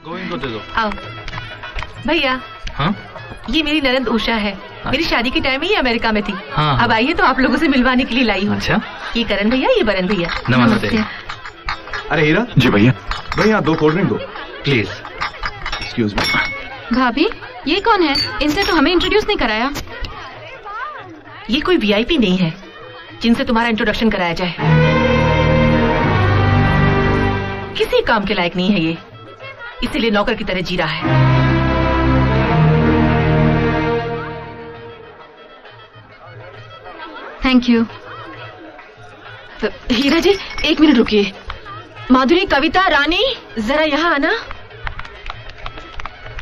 गोविंद को दे दो। आओ भैया। हाँ? ये मेरी ननद उषा है। मेरी शादी के टाइम ही अमेरिका में थी। हाँ। अब आई है तो आप लोगों से मिलवाने के लिए लाई हूँ। अच्छा। ये करण भैया, ये बरन भैया। नमस्ते। अरे हीरा। जी भैया। भैया 2 कोल्ड ड्रिंक दो प्लीज। Excuse me. भाभी ये कौन है? इनसे तो हमें इंट्रोड्यूस नहीं कराया। ये कोई वीआईपी नहीं है जिनसे तुम्हारा इंट्रोडक्शन कराया जाए। किसी काम के लायक नहीं है ये, इसीलिए नौकर की तरह जी रहा है। Thank you. Hira ji 1 minute रुकिए। माधुरी, कविता, रानी, जरा यहाँ आना।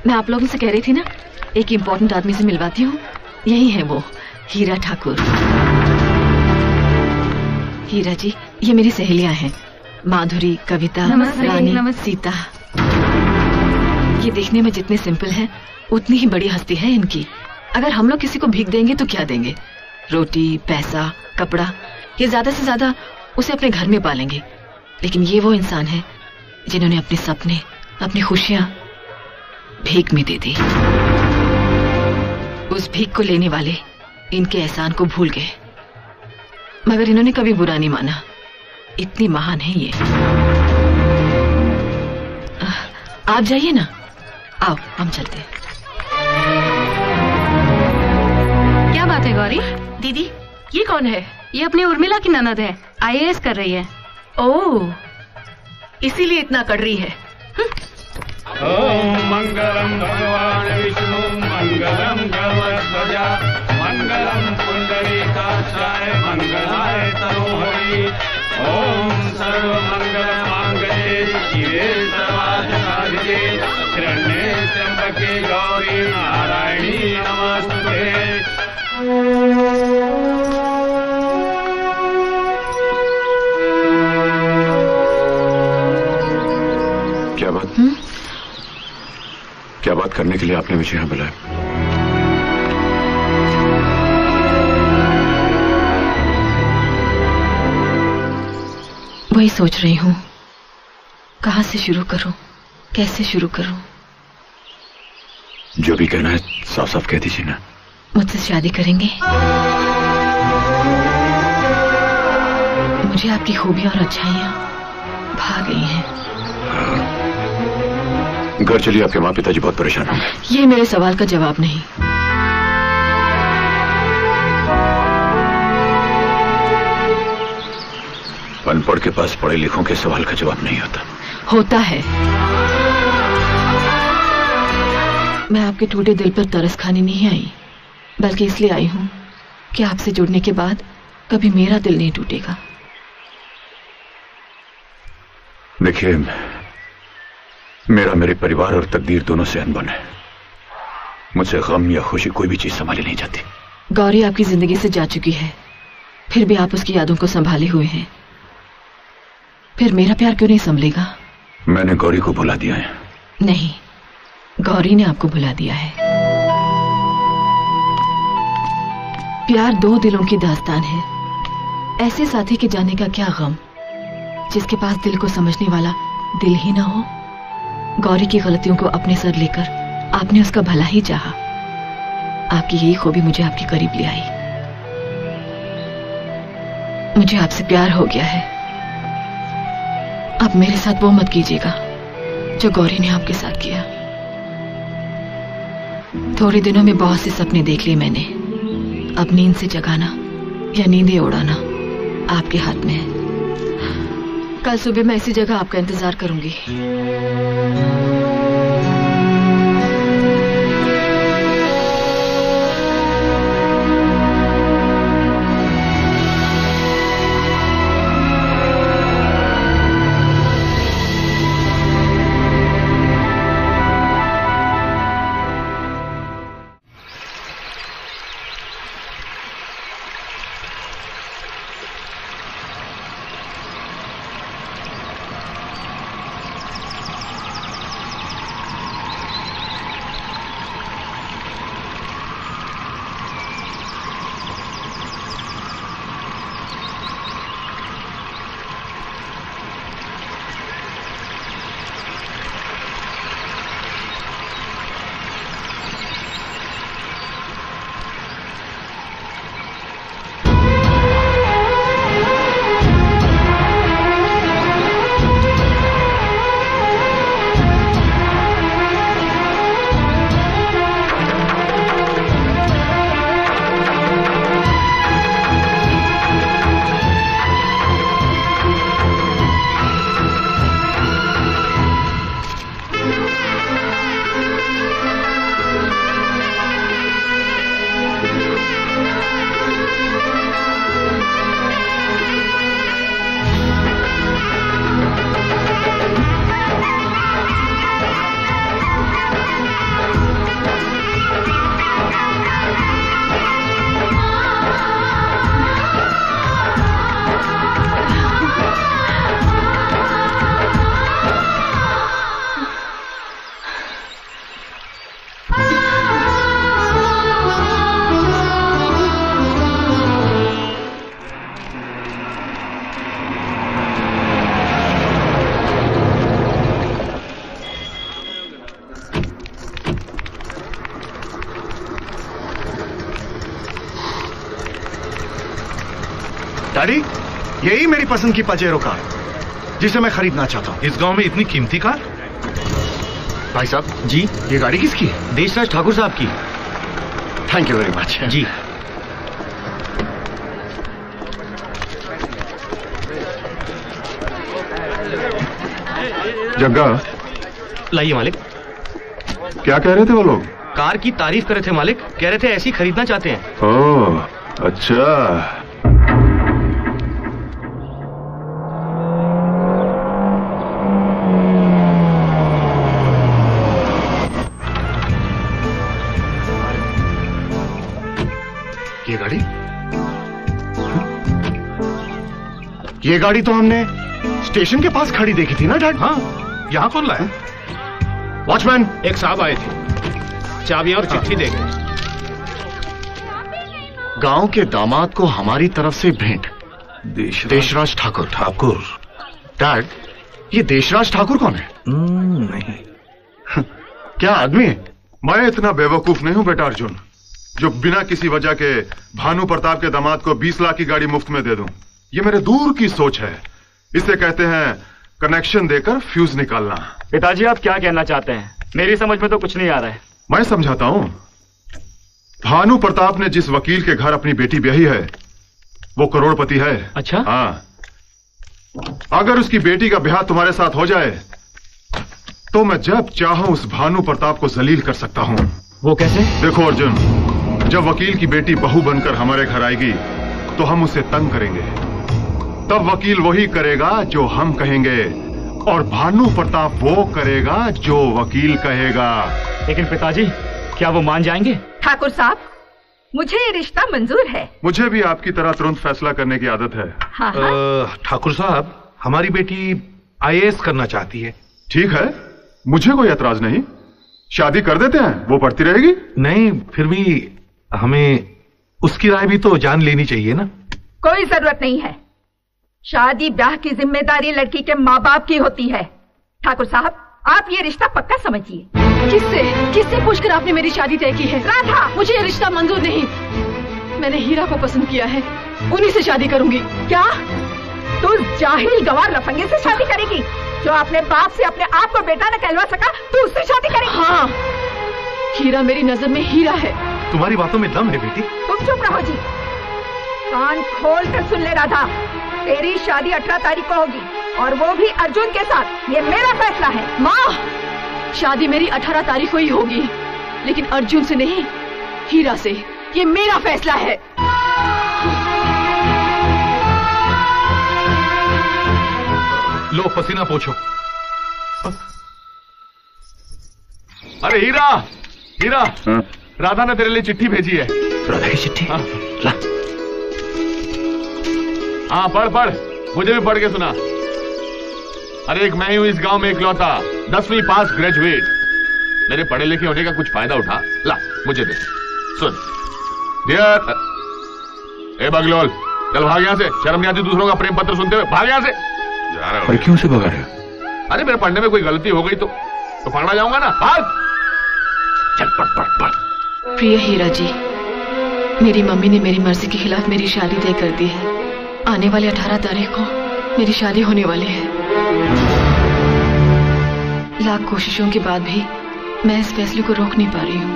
मैं आप लोगों से कह रही थी ना, एक इम्पोर्टेंट आदमी से मिलवाती हूँ। यही है वो, हीरा ठाकुर। हीरा जी, ये मेरी सहेलियां हैं, माधुरी, कविता, रानी, सीता। ये देखने में जितने सिंपल हैं, उतनी ही बड़ी हस्ती है इनकी। अगर हम लोग किसी को भीख देंगे तो क्या देंगे? रोटी, पैसा, कपड़ा। ये ज्यादा से ज्यादा उसे अपने घर में पालेंगे। लेकिन ये वो इंसान है जिन्होंने अपने सपने, अपनी खुशियां भीख में दे दी। उस भीख को लेने वाले इनके एहसान को भूल गए, मगर इन्होंने कभी बुरा नहीं माना। इतनी महान है ये। आप जाइए ना। आओ हम चलते हैं। क्या बात है गौरी? दीदी ये कौन है? ये अपनी उर्मिला की ननद है, IAS कर रही है। ओह, इसीलिए इतना कड़री है। ओम मंगलम भगवान विष्णु मंगलम गरुड़ध्वजा मंगलम पुंडरीकाक्षाय मंगलाय तनोहरि। ओम सर्वमंगल मांगल्ये शिवे सर्वार्थसाधिके शरण्ये त्र्यंबके गौरी नारायणी नमस्ते। क्या बात? क्या बात करने के लिए आपने मुझे यहाँ बुलाया? वही सोच रही हूँ, कहाँ से शुरू करूँ, कैसे शुरू करूँ। जो भी कहना है साफ साफ कह दीजिए ना। मुझसे शादी करेंगे? मुझे आपकी खूबियां और अच्छाइयां भा गई हैं। घर चलिए, आपके माँ पिताजी बहुत परेशान होंगे। ये मेरे सवाल का जवाब नहीं। अनपढ़ के पास पढ़े लिखों के सवाल का जवाब नहीं होता। होता है। मैं आपके टूटे दिल पर तरस खाने नहीं आई, बल्कि इसलिए आई हूं कि आपसे जुड़ने के बाद कभी मेरा दिल नहीं टूटेगा। देखिए, मेरा मेरे परिवार और तकदीर दोनों से अनबन है। मुझसे गम या खुशी कोई भी चीज संभाली नहीं जाती। गौरी आपकी जिंदगी से जा चुकी है, फिर भी आप उसकी यादों को संभाले हुए हैं। फिर मेरा प्यार क्यों नहीं संभलेगा? मैंने गौरी को भुला दिया है। नहीं, गौरी ने आपको भुला दिया है। प्यार 2 दिलों की दास्तान है। ऐसे साथी के जाने का क्या गम, जिसके पास दिल को समझने वाला दिल ही ना हो। गौरी की गलतियों को अपने सर लेकर आपने उसका भला ही चाहा। आपकी यही खूबी मुझे आपके करीब ले आई। मुझे आपसे प्यार हो गया है। अब मेरे साथ वो मत कीजिएगा जो गौरी ने आपके साथ किया। थोड़े दिनों में बहुत से सपने देख लिए मैंने। अब नींद से जगाना या नींदें उड़ाना आपके हाथ में है। कल सुबह मैं इसी जगह आपका इंतजार करूंगी। डैडी, यही मेरी पसंद की पजेरो कार जिसे मैं खरीदना चाहता हूँ। इस गांव में इतनी कीमती कार? भाई साहब जी, ये गाड़ी किसकी है? देशराज ठाकुर साहब की। Thank you very much. जी। जग्गा, लाइए मालिक। क्या कह रहे थे वो लोग? कार की तारीफ कर रहे थे मालिक, कह रहे थे ऐसी खरीदना चाहते हैं। ओह, अच्छा। ये गाड़ी तो हमने स्टेशन के पास खड़ी देखी थी ना डैड? हाँ, यहाँ कौन लाया? वॉचमैन, एक साहब आए थे, चाबियां और चिट्ठी दे गए। गांव के दामाद को हमारी तरफ से भेंट। देशराज ठाकुर। ठाकुर? डैड, ये देशराज ठाकुर कौन है? नहीं। क्या आदमी है? मैं इतना बेवकूफ नहीं हूं बेटा अर्जुन, जो बिना किसी वजह के भानु प्रताप के दामाद को 20 लाख की गाड़ी मुफ्त में दे दूं। ये मेरे दूर की सोच है। इसे कहते हैं कनेक्शन देकर फ्यूज निकालना। पिताजी, आप क्या कहना चाहते हैं? मेरी समझ में तो कुछ नहीं आ रहा है। मैं समझाता हूं। भानु प्रताप ने जिस वकील के घर अपनी बेटी ब्याही है वो करोड़पति है। अच्छा? हाँ। अगर उसकी बेटी का ब्याह तुम्हारे साथ हो जाए तो मैं जब चाहूं उस भानु प्रताप को जलील कर सकता हूं। वो कैसे? देखो अर्जुन, जब वकील की बेटी बहू बनकर हमारे घर आएगी तो हम उसे तंग करेंगे। तब वकील वही करेगा जो हम कहेंगे और भानु प्रताप वो करेगा जो वकील कहेगा। लेकिन पिताजी, क्या वो मान जाएंगे? ठाकुर साहब, मुझे ये रिश्ता मंजूर है। मुझे भी आपकी तरह तुरंत फैसला करने की आदत है। हाँ हाँ। ठाकुर साहब, हमारी बेटी IAS करना चाहती है। ठीक है, मुझे कोई एतराज नहीं। शादी कर देते हैं, वो पढ़ती रहेगी। नहीं, फिर भी हमें उसकी राय भी तो जान लेनी चाहिए ना। कोई जरूरत नहीं है। शादी ब्याह की जिम्मेदारी लड़की के माँ बाप की होती है। ठाकुर साहब, आप ये रिश्ता पक्का समझिए। किससे पूछकर आपने मेरी शादी तय की है? राधा, मुझे ये रिश्ता मंजूर नहीं। मैंने हीरा को पसंद किया है, उन्हीं से शादी करूंगी। क्या तू जाहिल गवार लफंगे से शादी करेगी? जो अपने बाप से अपने आप को बेटा न कहलवा सका, तू उससे शादी करेगी? हाँ, हीरा मेरी नजर में हीरा है। तुम्हारी बातों में दम है बेटी। तुम चुप रहो जी। कान खोल कर सुन ले राधा, तेरी शादी 18 तारीख को होगी और वो भी अर्जुन के साथ। ये मेरा फैसला है। माँ, शादी मेरी 18 तारीख को ही होगी, लेकिन अर्जुन से नहीं, हीरा से। ये मेरा फैसला है। लो, पसीना पोंछो। अरे हीरा, हीरा, राधा ने तेरे लिए चिट्ठी भेजी है। राधा की चिट्ठी? हाँ। ला। हाँ, पढ़, मुझे भी पढ़ के सुना। अरे एक मैं हूं इस गांव में इकलौता 10वीं पास ग्रेजुएट। मेरे पढ़े लिखे होने का कुछ फायदा उठा। ला, मुझे दे। सुन डियर। ए बगलोल, चल भाग यहां से। शर्म नहीं आती दूसरों का प्रेम पत्र सुनते हुए? भाग यहां से। अरे क्यों से भगा रहे हो? अरे मेरे पढ़ने में कोई गलती हो गई तो पकड़ा जाऊंगा ना। भाग। चल पढ़। प्रिय हीरा जी, मेरी मम्मी ने मेरी मर्जी के खिलाफ मेरी शादी तय कर दी है। आने वाले 18 तारीख को मेरी शादी होने वाली है। लाख कोशिशों के बाद भी मैं इस फैसले को रोक नहीं पा रही हूँ,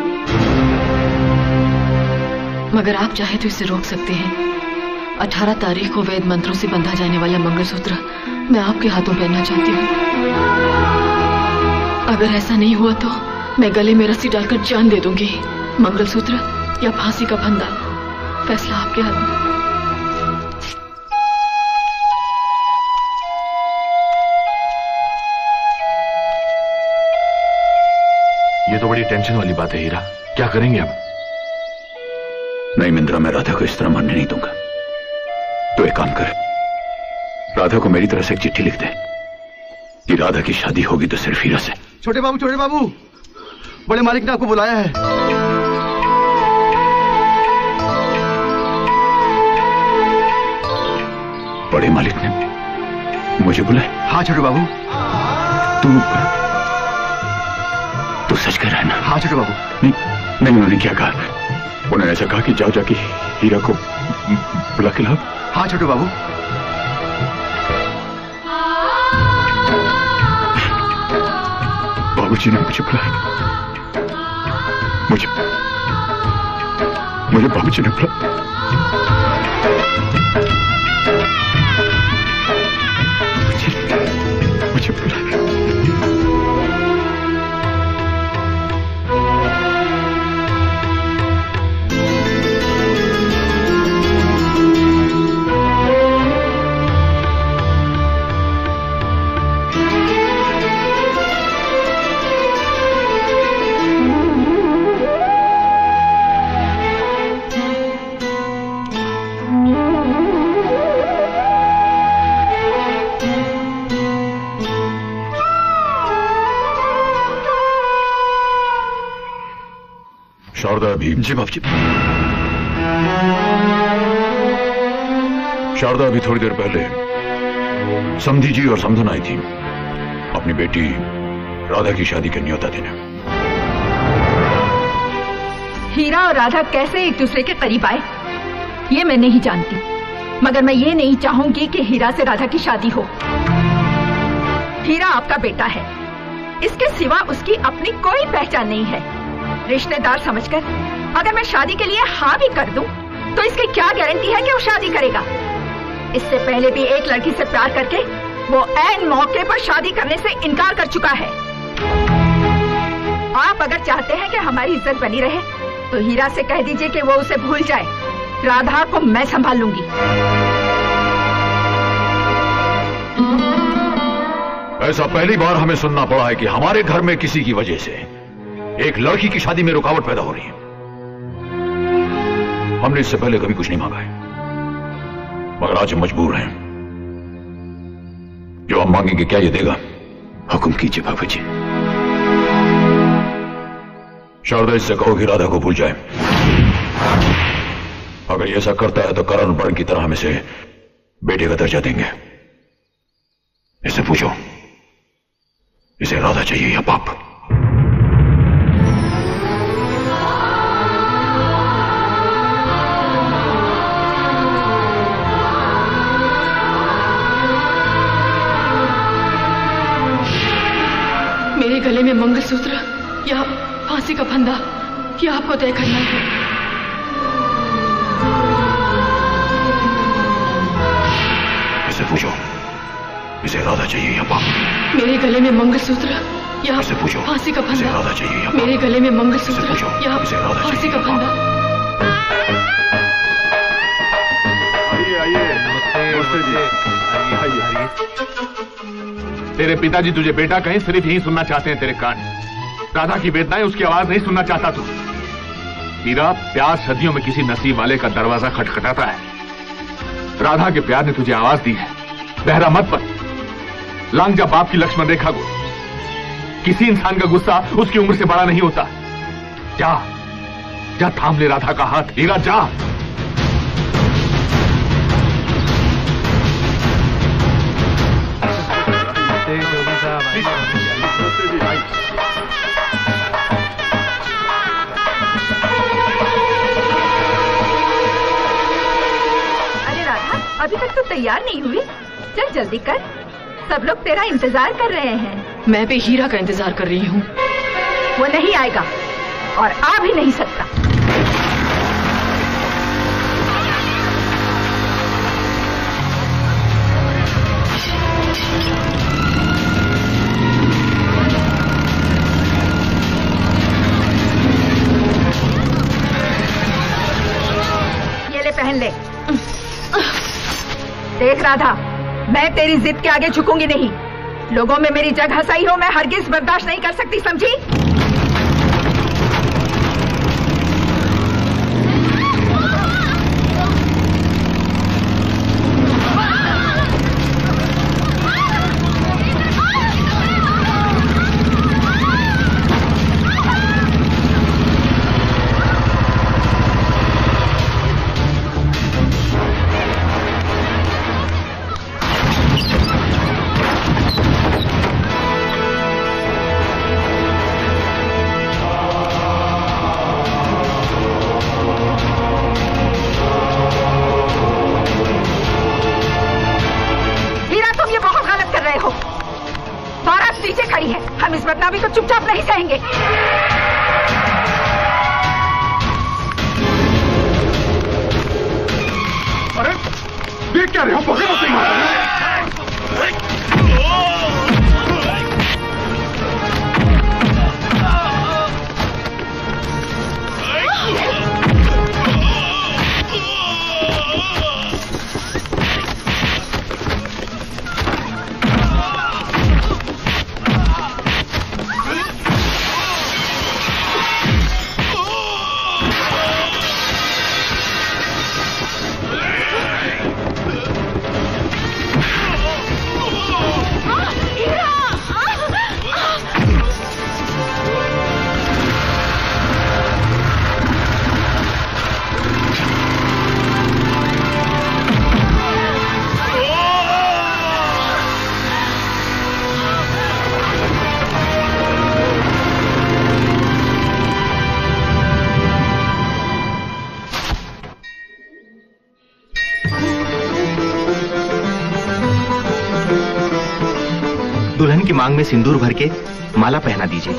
मगर आप चाहे तो इसे रोक सकते हैं। 18 तारीख को वेद मंत्रों से बंधा जाने वाला मंगलसूत्र मैं आपके हाथों पहनना चाहती हूँ। अगर ऐसा नहीं हुआ तो मैं गले में रस्सी डालकर जान दे दूंगी। मंगलसूत्र या फांसी का फंदा, फैसला आपके हाथ में। ये तो बड़ी टेंशन वाली बात है हीरा। क्या करेंगे अब? नहीं मिंद्रा, मैं राधा को इस तरह मरने नहीं दूंगा। तो एक काम कर, राधा को मेरी तरफ से एक चिट्ठी लिख दे कि राधा की शादी होगी तो सिर्फ हीरा से। छोटे बाबू, बड़े मालिक ने आपको बुलाया है। बड़े मालिक ने मुझे बुलाया? हाँ छोटे बाबू। तू सच कह रहा है ना? हाँ छोटे बाबू। नहीं, उन्होंने क्या कहा? उन्होंने ऐसा कहा कि जाओ जाके हीरा को बुला के लाओ। हाँ छोटू बाबू। बाबूजी ने मुझे बुलाया। मुझे बाबूजी ने बुलाया। मुझे बुलाया। शारदा अभी जी बाबूजी। शारदा अभी थोड़ी देर पहले समधी जी और समधन आई थी अपनी बेटी राधा की शादी के न्योता देने। हीरा और राधा कैसे एक दूसरे के करीब आए ये मैं नहीं जानती, मगर मैं ये नहीं चाहूंगी कि हीरा से राधा की शादी हो। हीरा आपका बेटा है, इसके सिवा उसकी अपनी कोई पहचान नहीं है। रिश्तेदार समझकर अगर मैं शादी के लिए हाँ भी कर दूं, तो इसकी क्या गारंटी है कि वो शादी करेगा। इससे पहले भी एक लड़की से प्यार करके वो ऐन मौके पर शादी करने से इनकार कर चुका है। आप अगर चाहते हैं कि हमारी इज्जत बनी रहे तो हीरा से कह दीजिए कि वो उसे भूल जाए। राधा को मैं संभाल लूंगी। ऐसा पहली बार हमें सुनना पड़ा है कि हमारे घर में किसी की वजह से एक लड़की की शादी में रुकावट पैदा हो रही है। हमने इससे पहले कभी कुछ नहीं मांगा है, मगर आज हम मजबूर हैं। जो हम मांगेंगे क्या ये देगा? हुक्म कीजिए बाबूजी। शारदा इससे कहो कि राधा को भूल जाए। अगर ये ऐसा करता है तो करण बर्ण की तरह हम इसे बेटे का दर्जा देंगे। इससे पूछो इसे राधा चाहिए या पाप? मेरे गले में मंगलसूत्र या फांसी का फंदा, ये आपको तय करना है। इसे पूछो इसे राधा चाहिए या पाप? मेरे गले में मंगलसूत्र या इसे पूछो फांसी का इसे फंदा। राधा चाहिए या पाप? मेरे गले में मंगलसूत्र या इसे राधा फांसी चाहिए का फंदा। तेरे पिताजी तुझे बेटा कहें सिर्फ यही सुनना चाहते हैं तेरे कान। राधा की वेदनाएं उसकी आवाज नहीं सुनना चाहता तू। हीरा, प्यार सदियों में किसी नसीब वाले का दरवाजा खटखटाता है। राधा के प्यार ने तुझे आवाज दी है। बहरा मत बन, लांग जा बाप की लक्ष्मण रेखा को। किसी इंसान का गुस्सा उसकी उम्र से बड़ा नहीं होता। जा जा थाम ले राधा का हाथ। हीरा जा। अरे राधा, अभी तक तो तैयार नहीं हुई, चल जल्दी कर, सब लोग तेरा इंतजार कर रहे हैं। मैं भी हीरा का इंतजार कर रही हूँ। वो नहीं आएगा और आ भी नहीं सकता। ये ले, पहन ले। देख राधा, मैं तेरी जिद के आगे झुकूंगी नहीं। लोगों में मेरी जगह सही हो मैं हरगिज बर्दाश्त नहीं कर सकती, समझी? बदनामी को चुपचाप नहीं सहेंगे। अरे देख क्या रहे हो, पकड़ो सिंह। दुल्हन की मांग में सिंदूर भर के माला पहना दीजिए।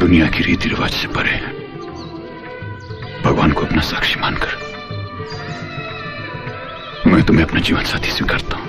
दुनिया की रीति रिवाज से परे भगवान को अपना साक्षी मानकर मैं तुम्हें अपना जीवन साथी स्वीकारता हूं।